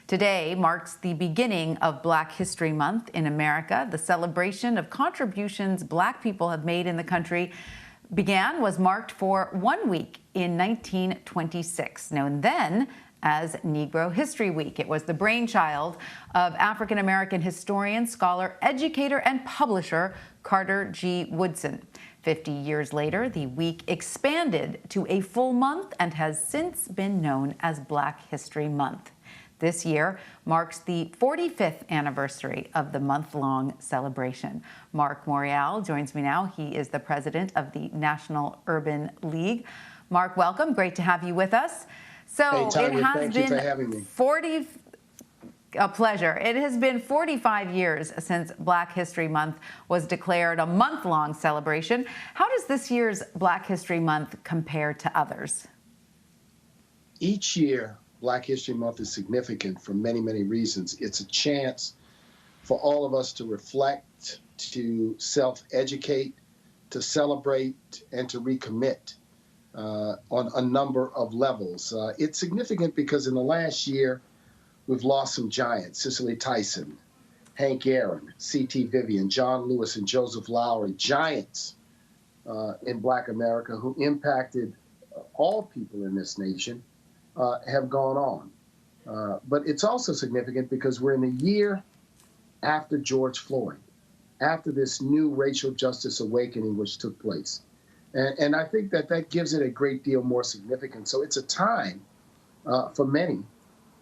Today marks the beginning of Black History Month in America. The celebration of contributions Black people have made in the country was marked for 1 week in 1926, known then as Negro History Week. It was the brainchild of African-American historian, scholar, educator, and publisher Carter G. Woodson. 50 years later, the week expanded to a full month and has since been known as Black History Month. This year marks the 45th anniversary of the month-long celebration. Marc Morial joins me now. He is the president of the National Urban League. Marc, welcome. Great to have you with us. So hey, Tanya, it has thank been you for having me. A pleasure. It has been 45 years since Black History Month was declared a month-long celebration. How does this year's Black History Month compare to others? Each year, Black History Month is significant for many, many reasons. It's a chance for all of us to reflect, to self-educate, to celebrate, and to recommit on a number of levels. It's significant because in the last year, we've lost some giants: Cicely Tyson, Hank Aaron, C.T. Vivian, John Lewis, and Joseph Lowery, giants in Black America who impacted all people in this nation, have gone on. But it's also significant because we're in a year after George Floyd, after this new racial justice awakening which took place. And I think that gives it a great deal more significance. So it's a time for many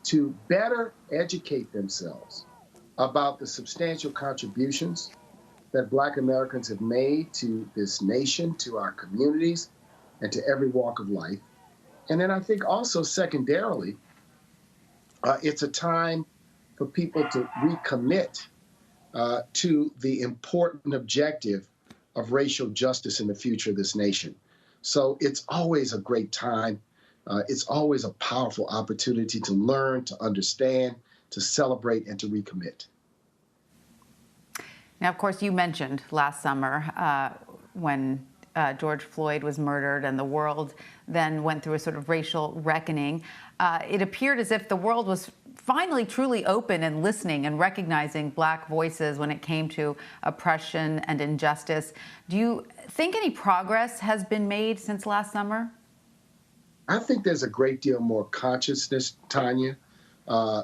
to better educate themselves about the substantial contributions that Black Americans have made to this nation, to our communities, and to every walk of life. And then I think also secondarily, it's a time for people to recommit to the important objective of racial justice in the future of this nation. So it's always a great time. It's always a powerful opportunity to learn, to understand, to celebrate, and to recommit. Now, of course, you mentioned last summer when George Floyd was murdered and the world then went through a sort of racial reckoning. It appeared as if the world was finally truly open and listening and recognizing Black voices when it came to oppression and injustice. Do you think any progress has been made since last summer? I think there's a great deal more consciousness, Tanya.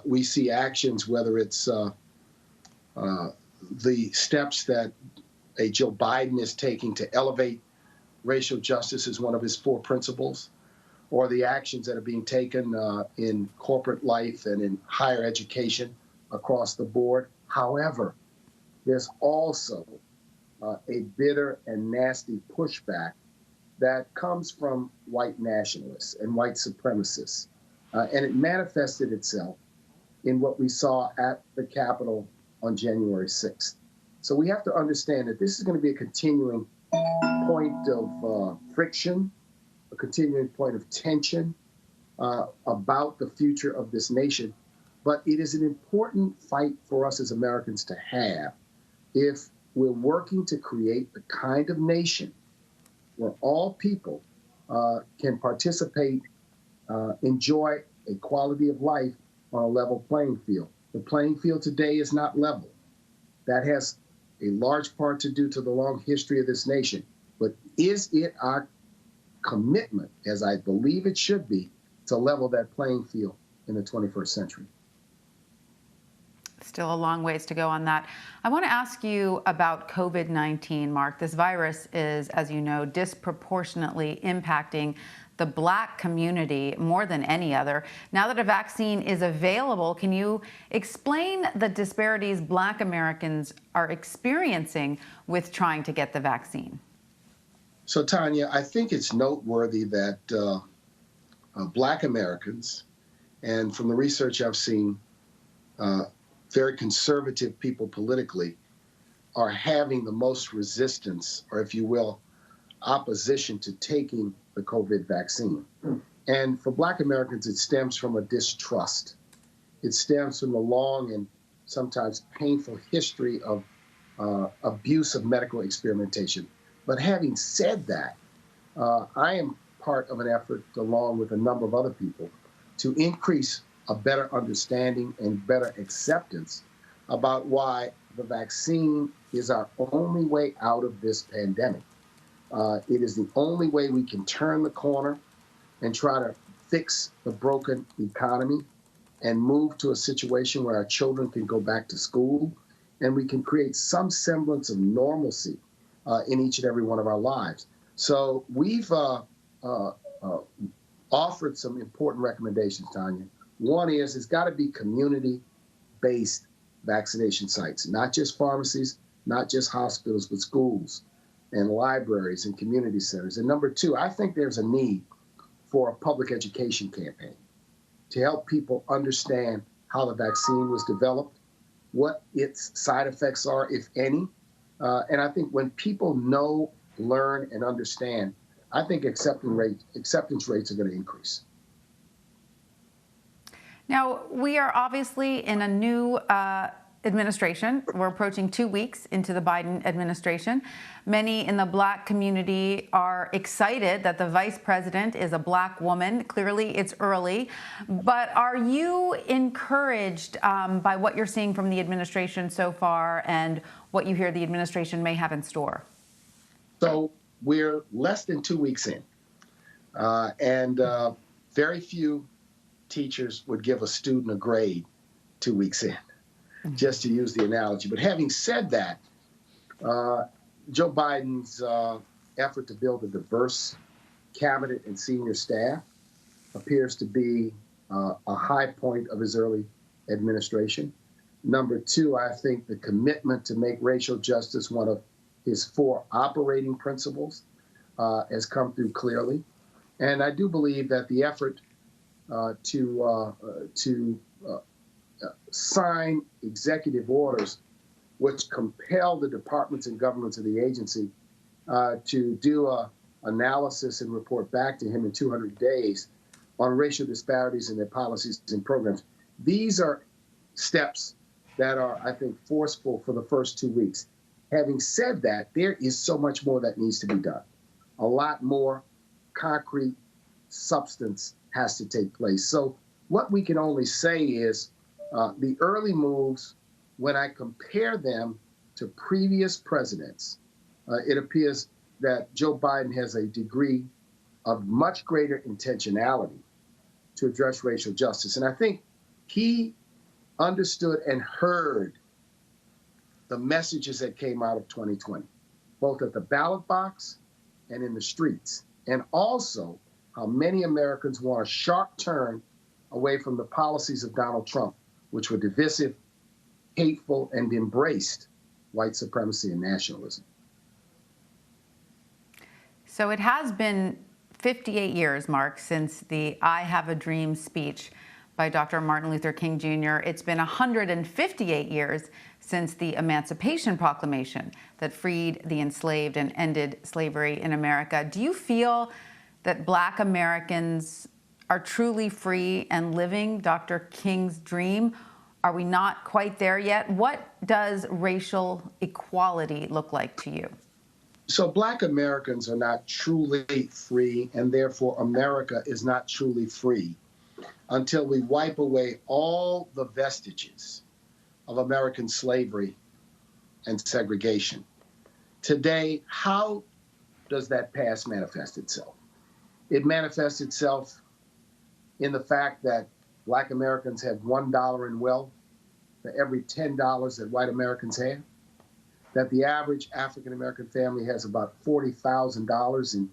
We see actions, whether it's the steps that a Joe Biden is taking to elevate racial justice as one of his 4 principles, or the actions that are being taken in corporate life and in higher education across the board. However, there's also a bitter and nasty pushback that comes from white nationalists and white supremacists. And it manifested itself in what we saw at the Capitol on January 6th. So we have to understand that this is going to be a continuing point of friction, a continuing point of tension about the future of this nation. But it is an important fight for us as Americans to have if we're working to create the kind of nation where all people can participate, enjoy a quality of life on a level playing field. The playing field today is not level. That has a large part to do to the long history of this nation. But is it our commitment, as I believe it should be, to level that playing field in the 21st century? Still a long ways to go on that. I want to ask you about COVID-19, Marc. This virus is, as you know, disproportionately impacting the Black community more than any other. Now that a vaccine is available, can you explain the disparities Black Americans are experiencing with trying to get the vaccine? So, Tanya, I think it's noteworthy that Black Americans, and from the research I've seen, very conservative people politically, are having the most resistance, or if you will, opposition to taking the COVID vaccine. And for Black Americans, it stems from a distrust. It stems from the long and sometimes painful history of abuse of medical experimentation. But having said that, I am part of an effort, along with a number of other people, to increase a better understanding and better acceptance about why the vaccine is our only way out of this pandemic. It is the only way we can turn the corner and try to fix the broken economy and move to a situation where our children can go back to school and we can create some semblance of normalcy in each and every one of our lives. So we've offered some important recommendations, Tanya. One is it's got to be community-based vaccination sites, not just pharmacies, not just hospitals, but schools and libraries and community centers. And number two, I think there's a need for a public education campaign to help people understand how the vaccine was developed, what its side effects are, if any. And I think when people know, learn, and understand, I think acceptance rates are going to increase. Now, we are obviously in a new administration. We're approaching 2 weeks into the Biden administration. Many in the Black community are excited that the vice president is a Black woman. Clearly, it's early. But are you encouraged by what you're seeing from the administration so far and what you hear the administration may have in store? So we're less than 2 weeks in, and very few teachers would give a student a grade 2 weeks in, just to use the analogy. But having said that, Joe Biden's effort to build a diverse cabinet and senior staff appears to be a high point of his early administration. Number two, I think the commitment to make racial justice one of his 4 operating principles has come through clearly. And I do believe that the effort to sign executive orders which compel the departments and governments of the agency to do an analysis and report back to him in 200 days on racial disparities in their policies and programs. These are steps that are, I think, forceful for the first 2 weeks. Having said that, there is so much more that needs to be done. A lot more concrete substance has to take place. So what we can only say is the early moves, when I compare them to previous presidents, it appears that Joe Biden has a degree of much greater intentionality to address racial justice. And I think he understood and heard the messages that came out of 2020, both at the ballot box and in the streets, and also how many Americans want a sharp turn away from the policies of Donald Trump, which were divisive, hateful, and embraced white supremacy and nationalism. So it has been 58 years, Marc, since the I Have a Dream speech by Dr. Martin Luther King Jr. It's been 158 years since the Emancipation Proclamation that freed the enslaved and ended slavery in America. Do you feel that Black Americans are truly free and living Dr. King's dream? Are we not quite there yet? What does racial equality look like to you? So Black Americans are not truly free, and therefore America is not truly free until we wipe away all the vestiges of American slavery and segregation. Today, how does that past manifest itself? It manifests itself in the fact that Black Americans have $1 in wealth for every $10 that white Americans have, that the average African-American family has about $40,000 in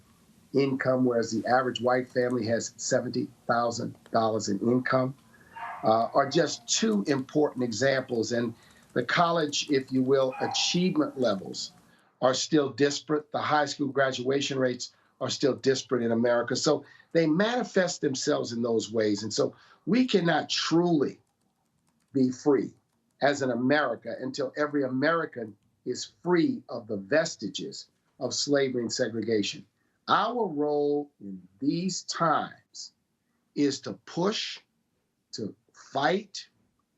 income, whereas the average white family has $70,000 in income, are just two important examples. And the college, if you will, achievement levels are still disparate. The high school graduation rates are still disparate in America. So they manifest themselves in those ways. And so we cannot truly be free as an America until every American is free of the vestiges of slavery and segregation. Our role in these times is to push, to fight,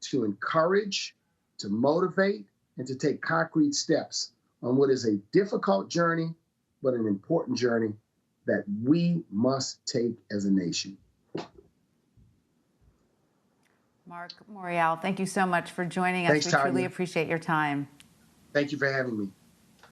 to encourage, to motivate, and to take concrete steps on what is a difficult journey, but an important journey that we must take as a nation. Marc Morial, thank you so much for joining us. Thanks, We Tanya. truly appreciate your time. Thank you for having me.